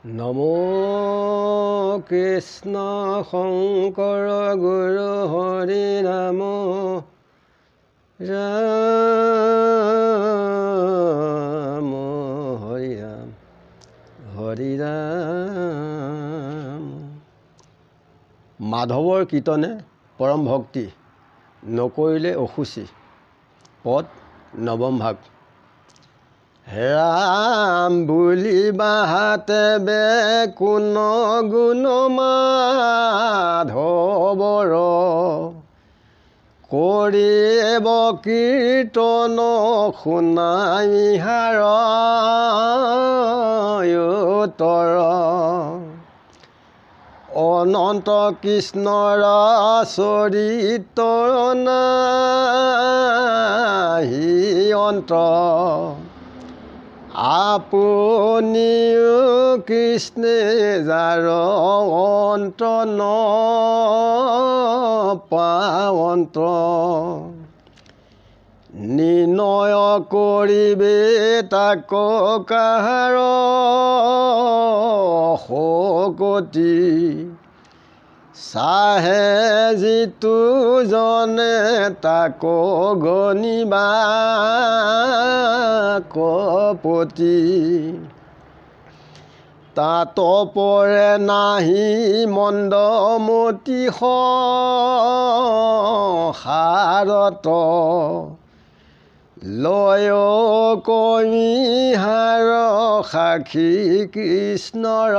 নমো কৃষ্ণ শংকৰ গুৰু হৰি নাম ৰাম হৰি ৰাম হৰি ৰাম। মাধৱৰ কীৰ্তনে পৰম ভক্তি নকৰিলে অসুচি। পদ নৱম ভাগ। ৰাম বুলিবাহাতে বে কোন গুণ মাধৱৰ, কৰিব কীৰ্তন শুনাইহাৰ উত্তৰ। অনন্ত কৃষ্ণৰ চৰিত্ৰ নাহি অন্ত, আপুনিও কৃষ্ণে যাৰ অন্ত নপাৱন্ত। নিৰ্ণয় কৰিবে তাক কাহাৰ শকতি, চাহে যিটো জনে তাক গণিবা কপতি। তাত পৰে নাহি মন্দমতি সংসাৰত, লয় কমিহাৰ সাক্ষী কৃষ্ণৰ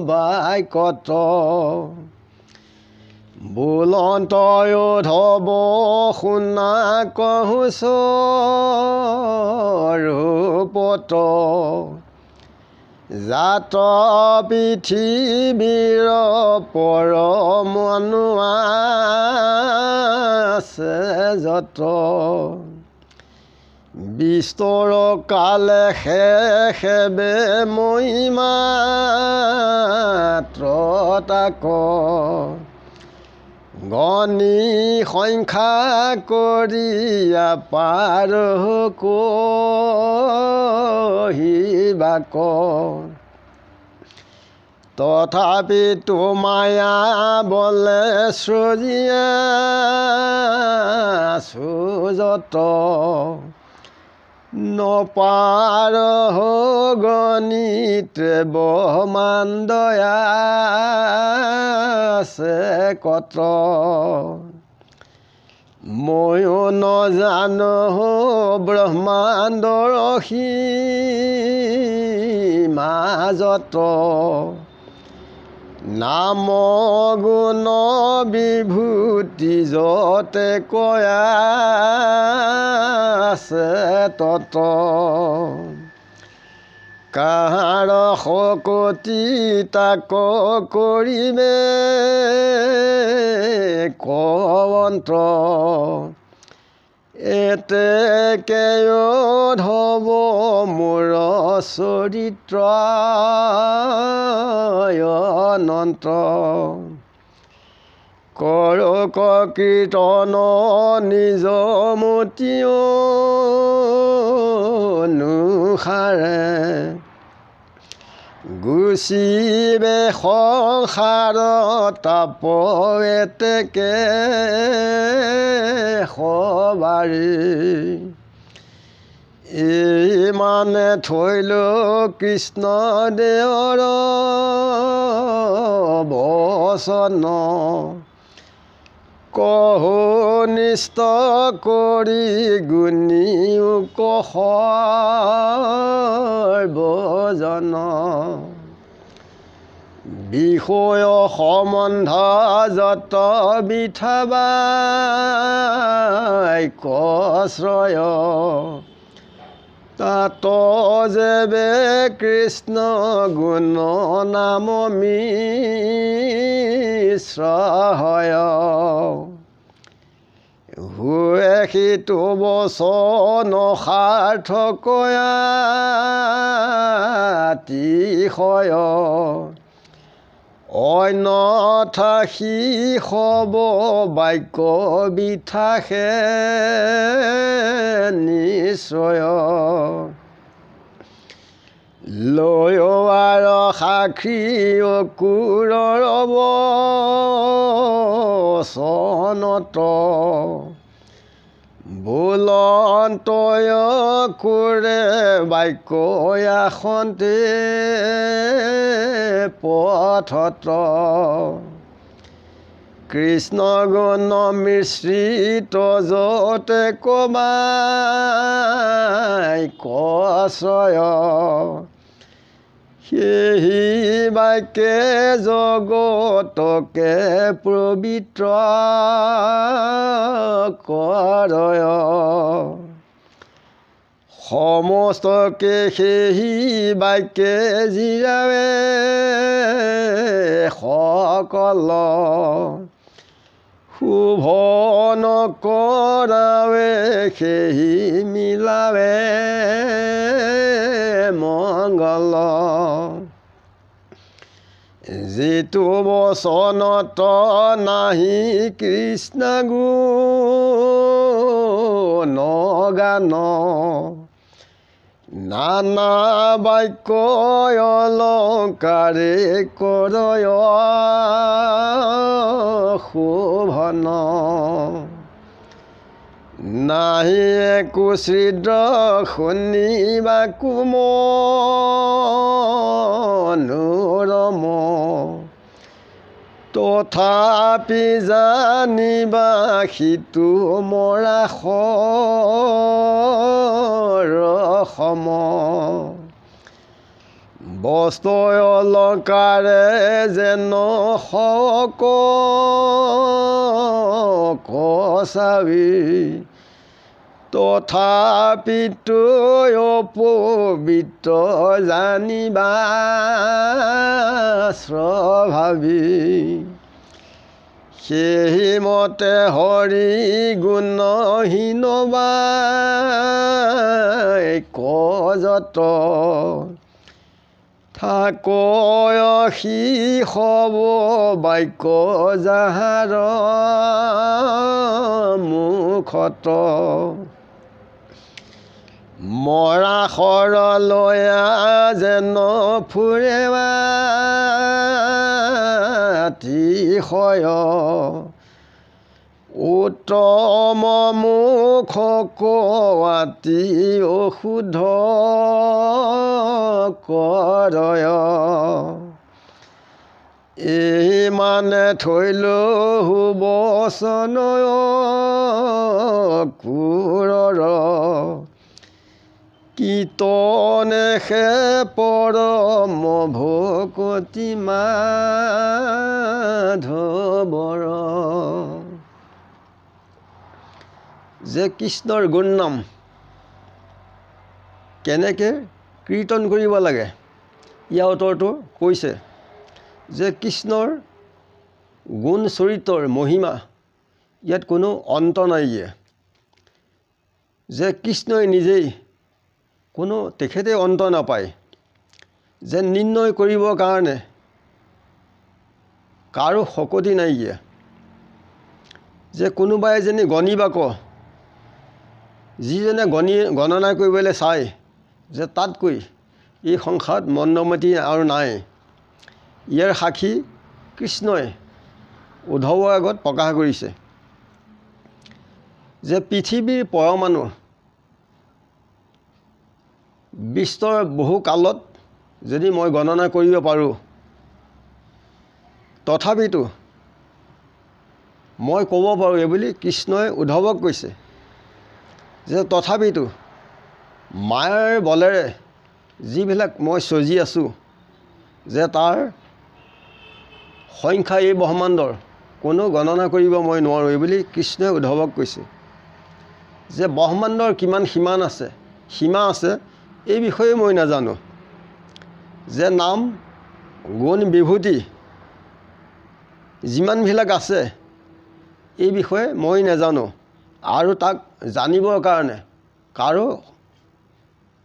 বাক্যত। বুলন্ত উদ্ধৱ শুনা কহুচ ৰূপত, জাত পৃথিৱীৰ পৰমাণু আছে যত। বিস্তৰ কালে শেষে বে মহিমাত্ৰ তাক, গণি সংখ্যা কৰিয়া পাৰ কহিবাক। তথাপি মায়া বলে সৃজিয়াছো যত, নপাৰ গণিতে ব্ৰহ্মাণ্ডয়া আছে কত। ময়ো নজানো ব্ৰহ্মাণ্ডৰ সীমা যত, নাম গুণ বিভূতি যতে কয়া আছে তত। কাহাৰ শকতি তাক কৰিবে কৱন্ত, এতেকে উদ্ধৱ মোৰ চৰিত্ৰ অনন্ত। কৰক কীৰ্তন নিজ মতি অনুসাৰে, গুচিবে সংসাৰ তাপ এতেকে সবাৰি। ইমানে থৈল কৃষ্ণ দেৱৰ বচন, কহো নিষ্ট কৰি গুণিও সৰ্বজন। বিষয় সম্বন্ধ যত বিঠাবাই কশ্ৰয়, তাত যেবে কৃষ্ণ গুণ নাম মিশ্ৰ হয়। হুৱে সিটো বচন সাৰ্থকয়া তিশয়, অন্যথা সি হব বাক্য বিঠাসে নিশ্চয়। লয়ৱাৰ সাক্ষী অকুৰৰ বচনত বুলন্তয় কোৰে বাক্যয়াসন্তে পথত কৃষ্ণ গুণ মিশ্ৰিত যতে কমাই কচয় সেই বাক্যে জগতকে পবিত্ৰ কৰয় সমস্তকে সেই বাক্যে জিৰাৱে সকল শুভ নকৰাৱে সেই মিলাৱে মংগল যিটো বচনত নাহি কৃষ্ণ গুণ গান নানা বাক্য অলংকাৰে কৰয় শোভন নাহি একো ছিদ্ৰ শুনিবা মনোৰম তথাপি জানিবা সিটো মৰা সম বস্ত্ৰ অলংকাৰে যেন কচাবি তথাপিতো অপবিত্ৰ জানিবা স্বভাৱী সেই মতে হৰি গুণহীন বাই কজত থাকয় সি হব বাক্য যাহাৰ মুখত মৰা সৰলয়া যেন ফুৰে বাতিশয় উত্তম মুখ কোৱাতি অশুদ্ধ কৰয় এই মানে থৈলো বচনয় কোৰৰ কীৰ্তনে সে পৰম ভকতি মাধৱৰ যে কৃষ্ণৰ গুণ নাম কেনেকৈ কীৰ্তন কৰিব লাগে ইয়াৰ উত্তৰটো কৈছে যে কৃষ্ণৰ গুণ চৰিত্ৰৰ মহিমা ইয়াত কোনো অন্ত নাইয়ে যে কৃষ্ণই নিজেই কোনো তেখেতে অন্ত নাপায় যে নিৰ্ণয় কৰিবৰ কাৰণে কাৰো শকতি নাইয়ে যে কোনোবাই যেনে গণিবাক যিজনে গণনা কৰিবলৈ চায় যে তাতকৈ এই সংসাৰত মন্দমতি আৰু নাই ইয়াৰ সাক্ষী কৃষ্ণই উদ্ধৱৰ আগত প্ৰকাশ কৰিছে যে পৃথিৱীৰ পৰমাণু বিশ্বৰ বহু কালত যদি মই গণনা কৰিব পাৰোঁ তথাপিতো মই ক'ব পাৰোঁ এইবুলি কৃষ্ণই উদ্ধৱক কৈছে যে তথাপিতো মায়াৰ বলেৰে যিবিলাক মই চজি আছোঁ যে তাৰ সংখ্যা এই ব্ৰহ্মাণ্ডৰ কোনো গণনা কৰিব মই নোৱাৰোঁ এইবুলি কৃষ্ণই উদ্ধৱক কৈছে যে ব্ৰহ্মাণ্ডৰ কিমান সীমা আছে এই বিষয়ে মই নাজানো যে নাম গুণ বিভূতি যিমানবিলাক আছে এই বিষয়ে মই নাজানো আৰু তাক জানিবৰ কাৰণে কাৰো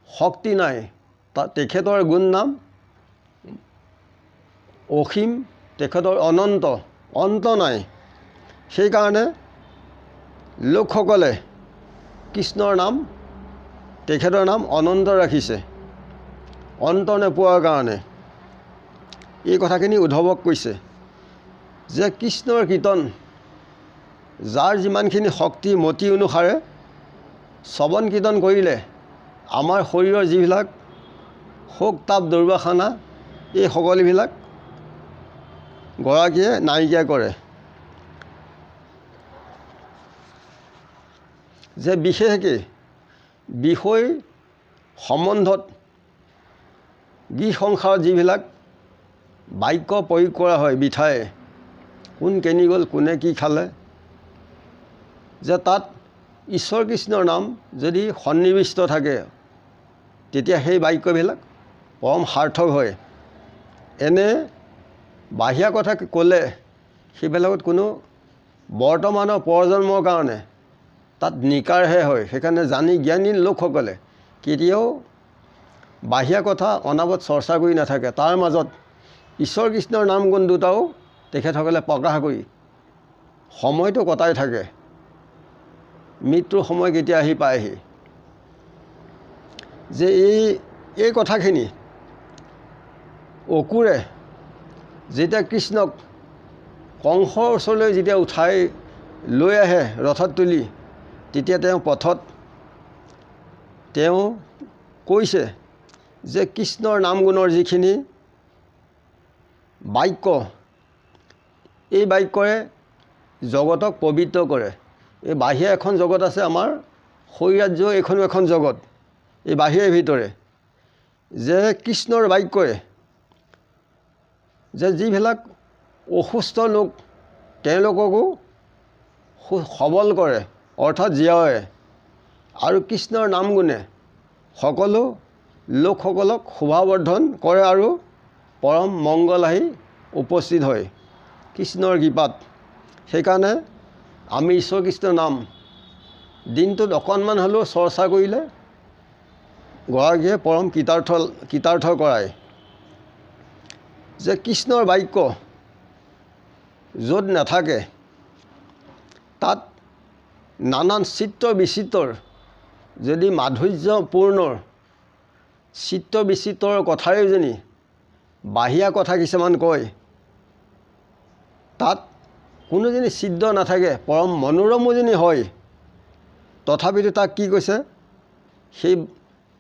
শক্তি নাই তেখেতৰ গুণ নাম অসীম তেখেতৰ অনন্ত অন্ত নাই সেইকাৰণে লোকসকলে কৃষ্ণৰ নাম তেখেতৰ নাম অনন্ত ৰাখিছে অন্ত নোপোৱাৰ কাৰণে এই কথাখিনি উদ্ধৱক কৈছে যে কৃষ্ণৰ কীৰ্তন যাৰ যিমানখিনি শক্তি মতি অনুসাৰে শ্ৰৱণ কীৰ্তন কৰিলে আমাৰ শৰীৰৰ যিবিলাক শোক তাপ দুৰ্বাসনা এই সকলোবিলাক গৰাকীয়ে নাইকিয়া কৰে। যে বিশেষকৈ বিষয় সম্বন্ধত গৃহ সংসাৰত যিবিলাক বাক্য প্ৰয়োগ কৰা হয় বিঠাই কোন কেনি গ'ল কোনে কি খালে যে তাত ঈশ্বৰ কৃষ্ণৰ নাম যদি সন্নিৱিষ্ট থাকে তেতিয়া সেই বাক্যবিলাক পৰম সাৰ্থক হয়। এনে বাহিৰা কথা ক'লে সেইবিলাকত কোনো বৰ্তমানৰ পৰজন্মৰ কাৰণে তাত নিকাৰহে হয়। সেইকাৰণে জানি জ্ঞানী লোকসকলে কেতিয়াও বাহিৰা কথা অনাবত চৰ্চা কৰি নাথাকে, তাৰ মাজত ঈশ্বৰ কৃষ্ণৰ নাম গুণ দুটাও তেখেতসকলে প্ৰকাশ কৰি সময়টো কটাই থাকে। মৃত্যুৰ সময় কেতিয়া আহি পায়হি যে এই কথাখিনি অকুৰে যেতিয়া কৃষ্ণক কংসৰ ওচৰলৈ যেতিয়া উঠাই লৈ আহে ৰথত তুলি তেতিয়া তেওঁ পথত তেওঁ কৈছে যে কৃষ্ণৰ নাম গুণৰ যিখিনি বাক্য এই বাক্যৰে জগতক পবিত্ৰ কৰে। এই বাহিৰা এখন জগত আছে আমাৰ শৰীৰাজ্য এইখনো এখন জগত এই বাহিৰে ভিতৰে যে কৃষ্ণৰ বাক্যৰে যে যিবিলাক অসুস্থ লোক তেওঁলোককো সবল কৰে অৰ্থাৎ জীয়াৱে আৰু কৃষ্ণৰ নাম গুণে সকলো লোকসকলক শোভাবৰ্ধন কৰে আৰু পৰম মংগল আহি উপস্থিত হয় কৃষ্ণৰ কৃপাত। সেইকাৰণে আমি ঈশ্বৰ কৃষ্ণৰ নাম দিনটোত অকণমান হ'লেও চৰ্চা কৰিলে গৰাকীয়ে পৰম কৃতাৰ্থ কৰায়। যে কৃষ্ণৰ বাক্য য'ত নাথাকে তাত নানান চিত্ৰ বিচিত্ৰৰ যদি মাধুৰ্যপূৰ্ণৰ চিত্ৰ বিচিত্ৰৰ কথাৰে যদি বাহিৰা কথা কিছুমান কয় তাত কোনো যদি ছিদ্ৰ নাথাকে পৰম মনোৰমো যদি হয় তথাপিতো তাক কি কৈছে সেই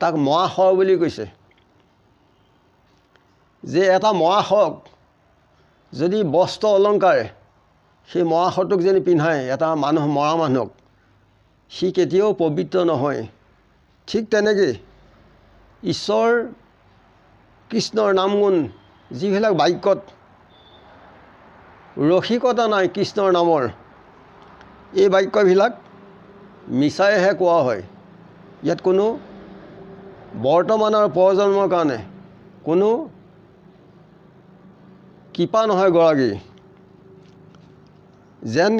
তাক মহাশয় বুলি কৈছে। যে এটা মহাশয়ক যদি বস্ত্ৰ অলংকাৰে সেই মহাশয়টোক যদি পিন্ধায় এটা মানুহ মৰা মানুহক সি কেতিয়াও পবিত্ৰ নহয়। ঠিক তেনেকৈ ঈশ্বৰ কৃষ্ণৰ নাম গুণ যিবিলাক বাক্যত ৰসিকতা নাই কৃষ্ণৰ নামৰ এই বাক্যবিলাক মিছাইহে কোৱা হয়। ইয়াত কোনো বৰ্তমানৰ প্ৰজন্মৰ কাৰণে কোনো কৃপা নহয় গৰাকী যেন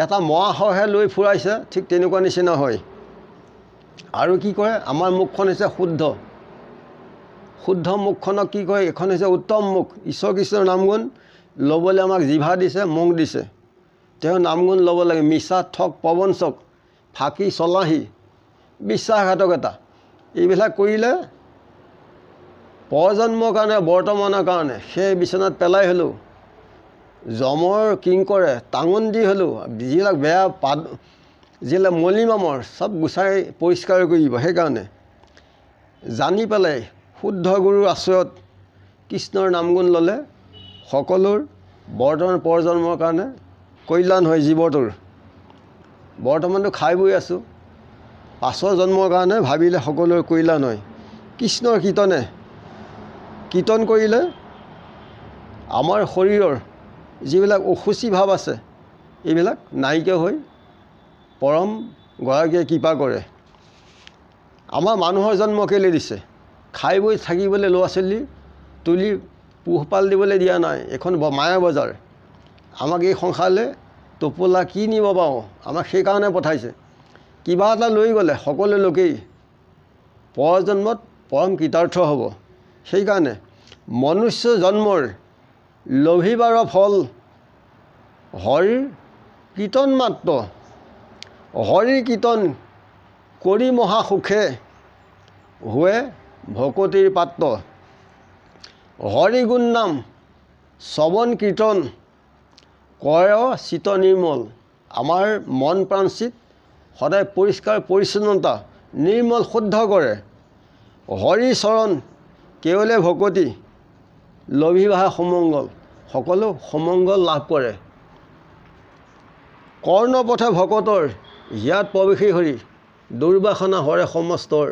এটা মহাশয়হে লৈ ফুৰাইছে ঠিক তেনেকুৱা নিচিনা হয়। আৰু কি কৰে আমাৰ মুখখন হৈছে শুদ্ধ মুখখনক কি কয় এখন হৈছে উত্তম মুখ। ঈশ্বৰ কৃষ্ণৰ নাম গুণ ল'বলৈ আমাক জিভা দিছে মুখ দিছে তেওঁ নাম গুণ ল'ব লাগে। মিছা ঠগ প্ৰবঞ্চক ফাঁকি চলাহী বিশ্বাসঘাতকতা এইবিলাক কৰিলে পৰজন্মৰ কাৰণে বৰ্তমানৰ কাৰণে সেই বিচনাত পেলাই হ'লেও যমৰ কিংকৰে টাঙন দি হ'লেও যিবিলাক বেয়া যিবিলাক মলিমামৰ চব গুচাই পৰিষ্কাৰ কৰিব। সেইকাৰণে জানি পেলাই শুদ্ধ গুৰুৰ আশ্ৰয়ত কৃষ্ণৰ নাম গুণ ল'লে সকলোৰ বৰ্তমান পৰজন্মৰ কাৰণে কল্যাণ হয়। জীৱটোৰ বৰ্তমানটো খাই বৈ আছোঁ পাছৰ জন্মৰ কাৰণে ভাবিলে সকলোৰে কল্যাণ হয়। কৃষ্ণৰ কীৰ্তন কৰিলে আমাৰ শৰীৰৰ যিবিলাক অসুচি ভাৱ আছে এইবিলাক নাইকিয়া হৈ পৰম গৰাকীয়ে কৃপা কৰে। আমাৰ মানুহৰ জন্ম কেলৈ দিছে খাই বৈ থাকিবলৈ ল'ৰা ছোৱালী তুলি পোহপাল দিবলৈ দিয়া নাই। এখন মায়া বজাৰ আমাক এই সংসাৰলৈ টোপোলা কি নিব পাৰোঁ আমাক সেইকাৰণে পঠাইছে। কিবা এটা লৈ গ'লে সকলো লোকেই পৰজন্মত পৰম কৃতাৰ্থ হ'ব। সেইকাৰণে মনুষ্য জন্মৰ লভিবাৰ ফল হৰিৰ কীৰ্তন মাত্ৰ হৰিৰ কীৰ্তন কৰি মহাসুখে হোৱে ভকতিৰ পাত্ৰ হৰি গুণ নাম শ্ৰৱণ কীৰ্তন কৰে চিত নিৰ্মল আমাৰ মন প্ৰাণ চিত সদায় পৰিষ্কাৰ পৰিচ্ছন্নতা নিৰ্মল শুদ্ধ কৰে হৰি চৰণ কেৱলে ভকতি লভিবাহা সমংগল সকলো সমংগল লাভ কৰে কৰ্ণপথে ভকতৰ হিয়াত প্ৰৱেশী হৰি দুৰ্বাসনা হৰে সমস্তৰ